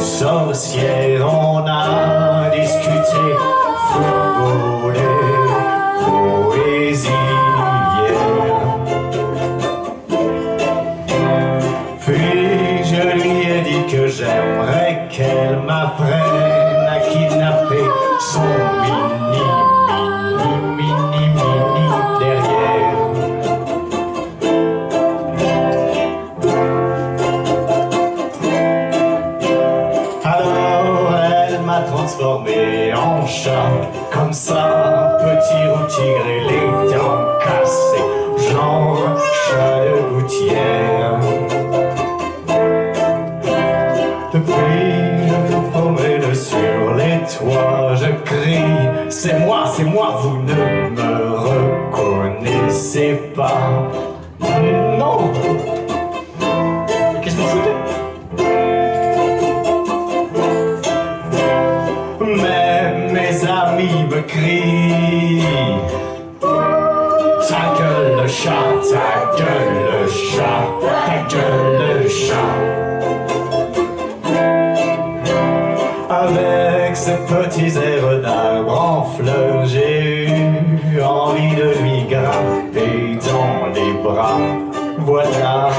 sorcière, on a discuté, football et poésie hier. Puis je lui ai dit que j'aimerais qu'elle m'apprenne à kidnapper son mini derrière. Alors elle m'a transformé en chat, comme ça, petit roux tigre et les dents cassées, genre chat de gouttière. Depuis, je me promène sur les toits, je crie, c'est moi, vous ne me reconnaissez pas. Non! Qu'est-ce que vous foutez? Mais mes amis me crient, ta gueule le chat, ta gueule le chat, ta gueule le chat. Avec ses petits airs d'arbre en fleurs, j'ai eu envie de lui grimper dans les bras. Voilà.